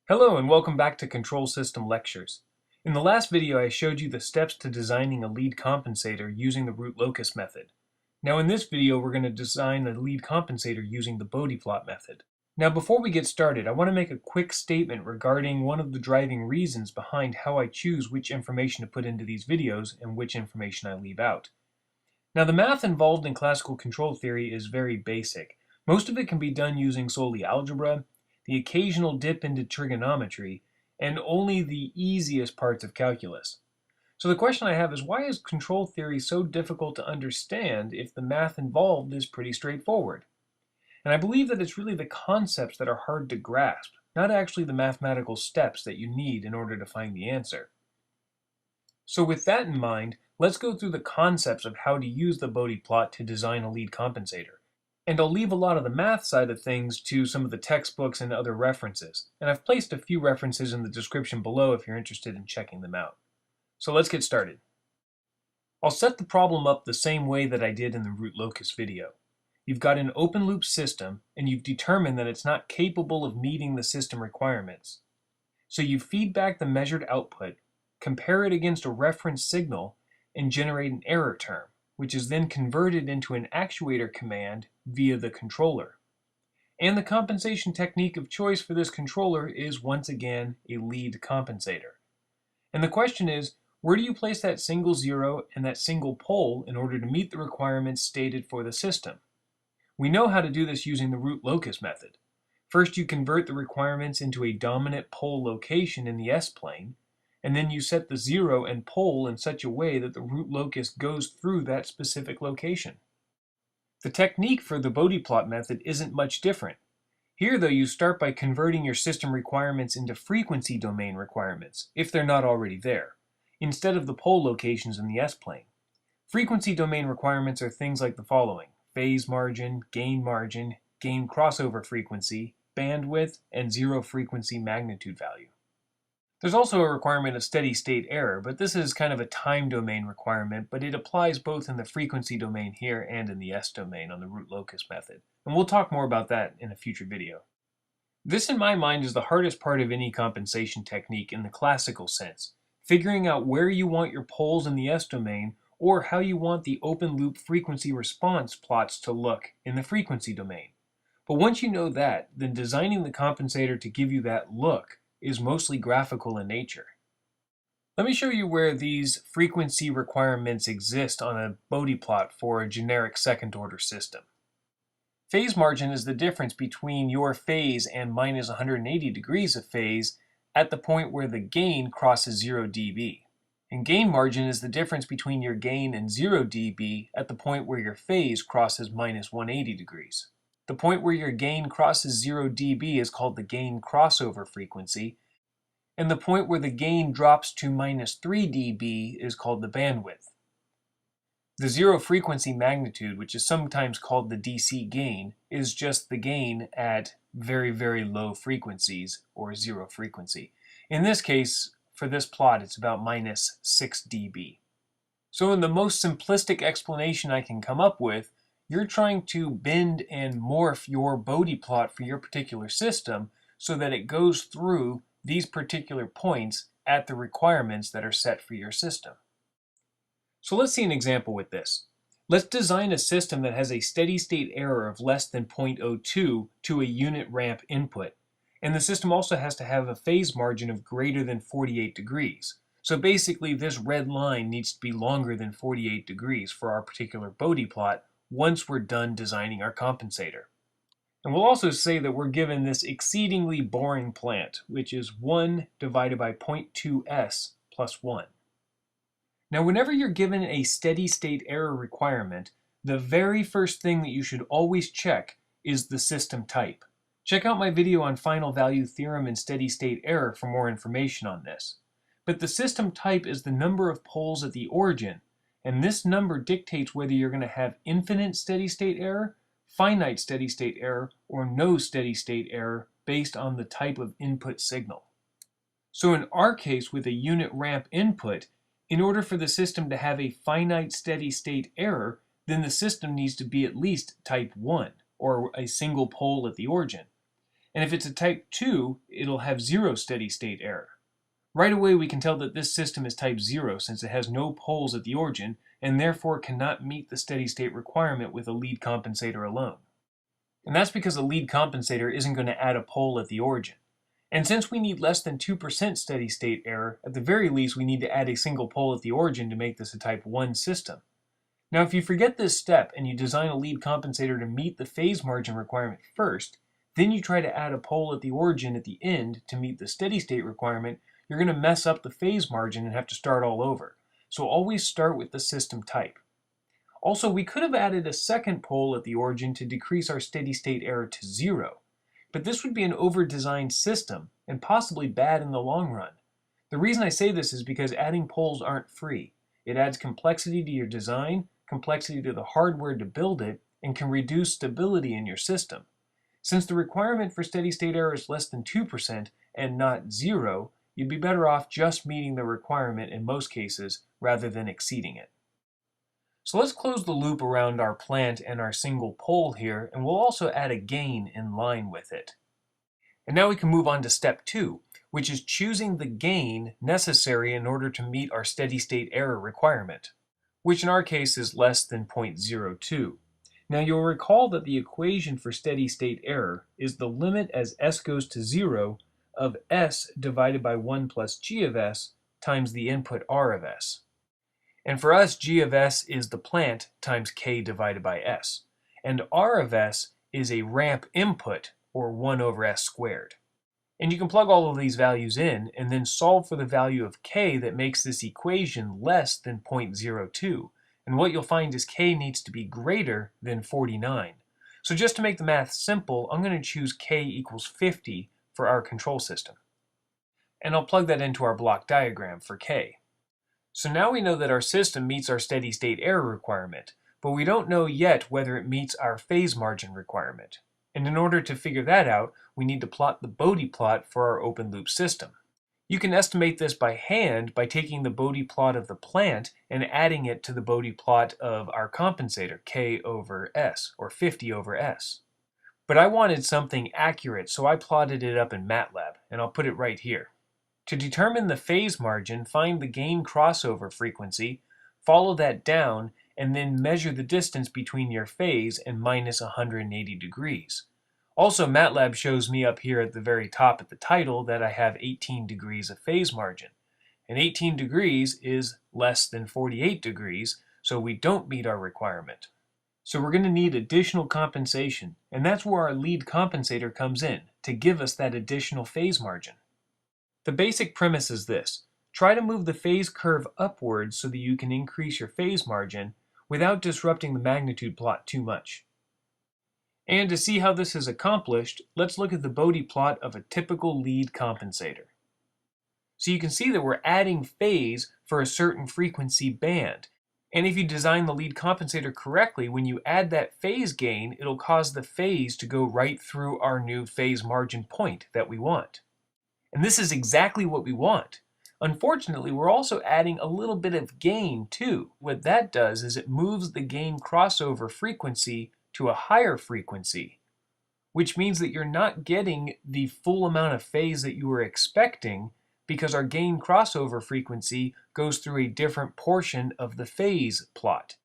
Hello and welcome back to Control System Lectures. In the last video I showed you the steps to designing a lead compensator using the root locus method. Now in this video we're going to design a lead compensator using the Bode plot method. Now before we get started I want to make a quick statement regarding one of the driving reasons behind how I choose which information to put into these videos and which information I leave out. Now the math involved in classical control theory is very basic. Most of it can be done using solely algebra, the occasional dip into trigonometry, and only the easiest parts of calculus. So the question I have is, why is control theory so difficult to understand if the math involved is pretty straightforward? And I believe that it's really the concepts that are hard to grasp, not actually the mathematical steps that you need in order to find the answer. So with that in mind, let's go through the concepts of how to use the Bode plot to design a lead compensator. And I'll leave a lot of the math side of things to some of the textbooks and other references. And I've placed a few references in the description below if you're interested in checking them out. So let's get started. I'll set the problem up the same way that I did in the root locus video. You've got an open loop system and you've determined that it's not capable of meeting the system requirements. So you feed back the measured output, compare it against a reference signal, and generate an error term, which is then converted into an actuator command via the controller. And the compensation technique of choice for this controller is once again a lead compensator. And the question is, where do you place that single zero and that single pole in order to meet the requirements stated for the system? We know how to do this using the root locus method. First you convert the requirements into a dominant pole location in the S-plane, and then you set the zero and pole in such a way that the root locus goes through that specific location. The technique for the Bode plot method isn't much different. Here though, you start by converting your system requirements into frequency domain requirements, if they're not already there, instead of the pole locations in the S-plane. Frequency domain requirements are things like the following: phase margin, gain crossover frequency, bandwidth, and zero frequency magnitude value. There's also a requirement of steady state error, but this is kind of a time domain requirement, but it applies both in the frequency domain here and in the S domain on the root locus method. And we'll talk more about that in a future video. This in my mind is the hardest part of any compensation technique in the classical sense, figuring out where you want your poles in the S domain or how you want the open loop frequency response plots to look in the frequency domain. But once you know that, then designing the compensator to give you that look is mostly graphical in nature. Let me show you where these frequency requirements exist on a Bode plot for a generic second order system. Phase margin is the difference between your phase and minus 180 degrees of phase at the point where the gain crosses 0 dB. And gain margin is the difference between your gain and 0 dB at the point where your phase crosses minus 180 degrees. The point where your gain crosses 0 dB is called the gain crossover frequency, and the point where the gain drops to minus 3 dB is called the bandwidth. The zero frequency magnitude, which is sometimes called the DC gain, is just the gain at very, very low frequencies, or zero frequency. In this case, for this plot, it's about minus 6 dB. So in the most simplistic explanation I can come up with, you're trying to bend and morph your Bode plot for your particular system so that it goes through these particular points at the requirements that are set for your system. So let's see an example with this. Let's design a system that has a steady state error of less than 0.02 to a unit ramp input. And the system also has to have a phase margin of greater than 48 degrees. So basically this red line needs to be longer than 48 degrees for our particular Bode plot once we're done designing our compensator. And we'll also say that we're given this exceedingly boring plant, which is 1 divided by 0.2s plus 1. Now whenever you're given a steady state error requirement, the very first thing that you should always check is the system type. Check out my video on final value theorem and steady state error for more information on this. But the system type is the number of poles at the origin, and this number dictates whether you're going to have infinite steady state error, finite steady state error, or no steady state error based on the type of input signal. So in our case with a unit ramp input, in order for the system to have a finite steady state error, then the system needs to be at least type 1, or a single pole at the origin. And if it's a type 2, it'll have 0 steady state error. Right away we can tell that this system is type 0 since it has no poles at the origin and therefore cannot meet the steady state requirement with a lead compensator alone. And that's because a lead compensator isn't going to add a pole at the origin. And since we need less than 2% steady state error, at the very least we need to add a single pole at the origin to make this a type 1 system. Now if you forget this step and you design a lead compensator to meet the phase margin requirement first, then you try to add a pole at the origin at the end to meet the steady state requirement, you're going to mess up the phase margin and have to start all over. So always start with the system type. Also, we could have added a second pole at the origin to decrease our steady state error to 0. But this would be an over-designed system and possibly bad in the long run. The reason I say this is because adding poles aren't free. It adds complexity to your design, complexity to the hardware to build it, and can reduce stability in your system. Since the requirement for steady state error is less than 2% and not 0, you'd be better off just meeting the requirement in most cases rather than exceeding it. So let's close the loop around our plant and our single pole here, and we'll also add a gain in line with it. And now we can move on to step 2, which is choosing the gain necessary in order to meet our steady state error requirement, which in our case is less than 0.02. Now you'll recall that the equation for steady state error is the limit as s goes to 0 of s divided by 1 plus g of s times the input r of s. And for us, g of s is the plant times k divided by s. And r of s is a ramp input, or 1 over s squared. And you can plug all of these values in and then solve for the value of k that makes this equation less than 0.02. And what you'll find is k needs to be greater than 49. So just to make the math simple, I'm going to choose k equals 50 for our control system. And I'll plug that into our block diagram for k. So now we know that our system meets our steady state error requirement, but we don't know yet whether it meets our phase margin requirement. And in order to figure that out, we need to plot the Bode plot for our open loop system. You can estimate this by hand by taking the Bode plot of the plant and adding it to the Bode plot of our compensator, k over s, or 50 over s. But I wanted something accurate, so I plotted it up in MATLAB, and I'll put it right here. To determine the phase margin, find the gain crossover frequency, follow that down, and then measure the distance between your phase and minus 180 degrees. Also, MATLAB shows me up here at the very top at the title that I have 18 degrees of phase margin. And 18 degrees is less than 48 degrees, so we don't meet our requirement. So we're going to need additional compensation, and that's where our lead compensator comes in, to give us that additional phase margin. The basic premise is this: try to move the phase curve upwards so that you can increase your phase margin without disrupting the magnitude plot too much. And to see how this is accomplished, let's look at the Bode plot of a typical lead compensator. So you can see that we're adding phase for a certain frequency band. And if you design the lead compensator correctly, when you add that phase gain, it'll cause the phase to go right through our new phase margin point that we want. And this is exactly what we want. Unfortunately, we're also adding a little bit of gain too. What that does is it moves the gain crossover frequency to a higher frequency, which means that you're not getting the full amount of phase that you were expecting because our gain crossover frequency goes through a different portion of the phase plot.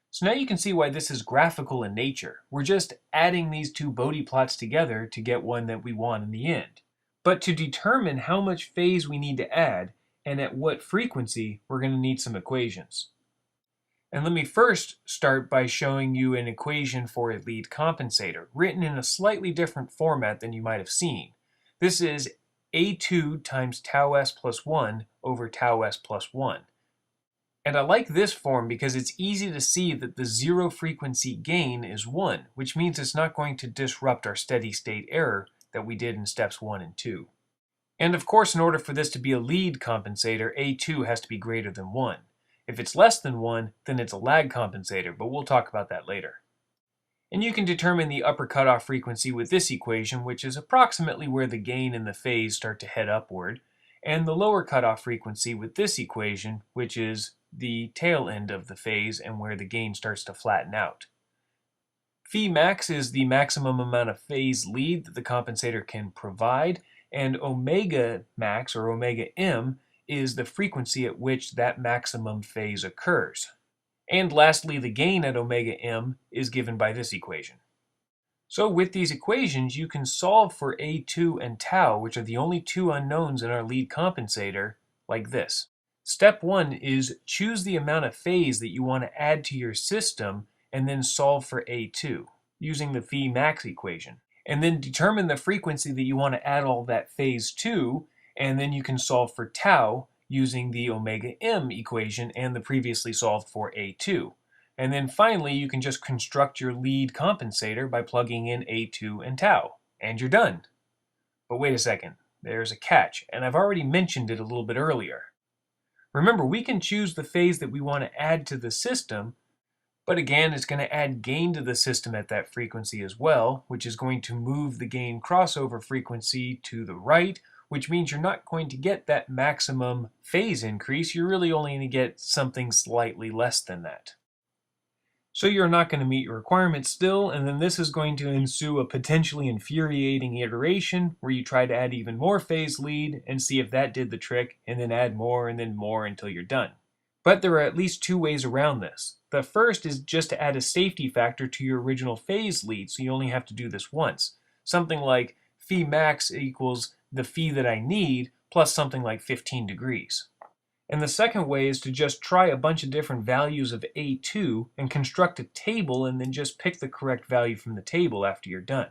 So now you can see why this is graphical in nature. We're just adding these two Bode plots together to get one that we want in the end. But to determine how much phase we need to add and at what frequency, we're going to need some equations. And let me first start by showing you an equation for a lead compensator, written in a slightly different format than you might have seen. This is A2 times tau s plus 1 over tau s plus 1. And I like this form because it's easy to see that the zero frequency gain is 1, which means it's not going to disrupt our steady state error that we did in steps 1 and 2. And of course, in order for this to be a lead compensator, A2 has to be greater than 1. If it's less than 1, then it's a lag compensator, but we'll talk about that later. And you can determine the upper cutoff frequency with this equation, which is approximately where the gain and the phase start to head upward, and the lower cutoff frequency with this equation, which is the tail end of the phase and where the gain starts to flatten out. Phi max is the maximum amount of phase lead that the compensator can provide, and omega max or omega m is the frequency at which that maximum phase occurs. And lastly, the gain at omega m is given by this equation. So with these equations, you can solve for A2 and tau, which are the only two unknowns in our lead compensator, like this. Step 1 is choose the amount of phase that you want to add to your system and then solve for A2 using the phi max equation. And then determine the frequency that you want to add all that phase to, and then you can solve for tau using the omega m equation and the previously solved for A2. And then finally, you can just construct your lead compensator by plugging in A2 and tau, and you're done. But wait a second, there's a catch, and I've already mentioned it a little bit earlier. Remember, we can choose the phase that we want to add to the system, but again, it's going to add gain to the system at that frequency as well, which is going to move the gain crossover frequency to the right, which means you're not going to get that maximum phase increase. You're really only going to get something slightly less than that. So you're not going to meet your requirements still, and then this is going to ensue a potentially infuriating iteration where you try to add even more phase lead and see if that did the trick, and then add more and then more until you're done. But there are at least two ways around this. The first is just to add a safety factor to your original phase lead, so you only have to do this once. Something like phi max equals the phi that I need plus something like 15 degrees. And the second way is to just try a bunch of different values of A2 and construct a table and then just pick the correct value from the table after you're done.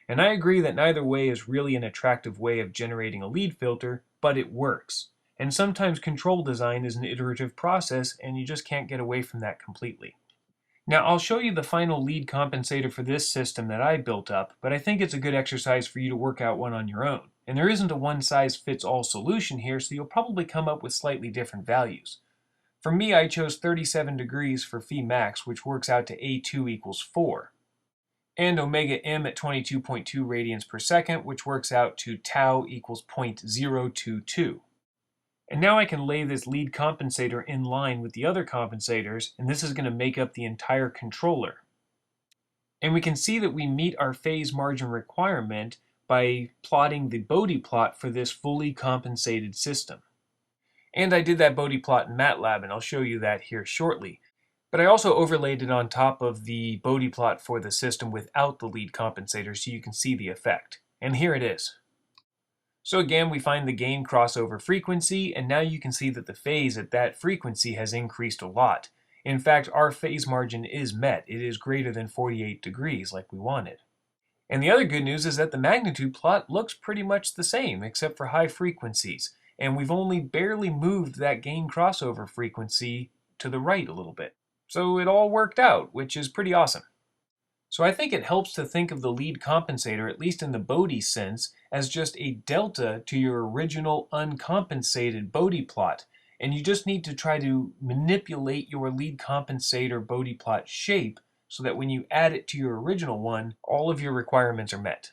And I agree that neither way is really an attractive way of generating a lead filter, but it works. And sometimes control design is an iterative process and you just can't get away from that completely. Now I'll show you the final lead compensator for this system that I built up, but I think it's a good exercise for you to work out one on your own. And there isn't a one-size-fits-all solution here, so you'll probably come up with slightly different values. For me, I chose 37 degrees for phi max, which works out to A2 equals 4. And omega m at 22.2 radians per second, which works out to tau equals 0.022. And now I can lay this lead compensator in line with the other compensators, and this is going to make up the entire controller. And we can see that we meet our phase margin requirement by plotting the Bode plot for this fully compensated system. And I did that Bode plot in MATLAB, and I'll show you that here shortly. But I also overlaid it on top of the Bode plot for the system without the lead compensator so you can see the effect. And here it is. So again, we find the gain crossover frequency, and now you can see that the phase at that frequency has increased a lot. In fact, our phase margin is met. It is greater than 48 degrees like we wanted. And the other good news is that the magnitude plot looks pretty much the same, except for high frequencies. And we've only barely moved that gain crossover frequency to the right a little bit. So it all worked out, which is pretty awesome. So I think it helps to think of the lead compensator, at least in the Bode sense, as just a delta to your original uncompensated Bode plot. And you just need to try to manipulate your lead compensator Bode plot shape so that when you add it to your original one, all of your requirements are met.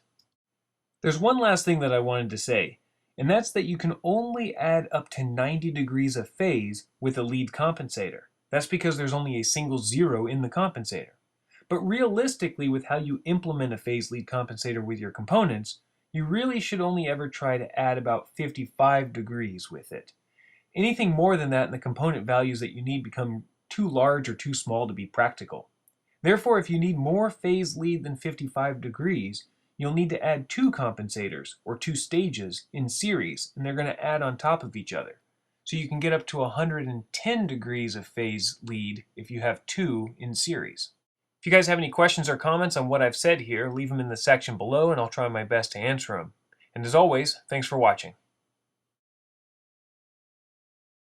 There's one last thing that I wanted to say, and that's that you can only add up to 90 degrees of phase with a lead compensator. That's because there's only a single zero in the compensator. But realistically, with how you implement a phase lead compensator with your components, you really should only ever try to add about 55 degrees with it. Anything more than that and the component values that you need become too large or too small to be practical. Therefore, if you need more phase lead than 55 degrees, you'll need to add two compensators, or two stages, in series, and they're going to add on top of each other. So you can get up to 110 degrees of phase lead if you have two in series. If you guys have any questions or comments on what I've said here, leave them in the section below and I'll try my best to answer them. And as always, thanks for watching.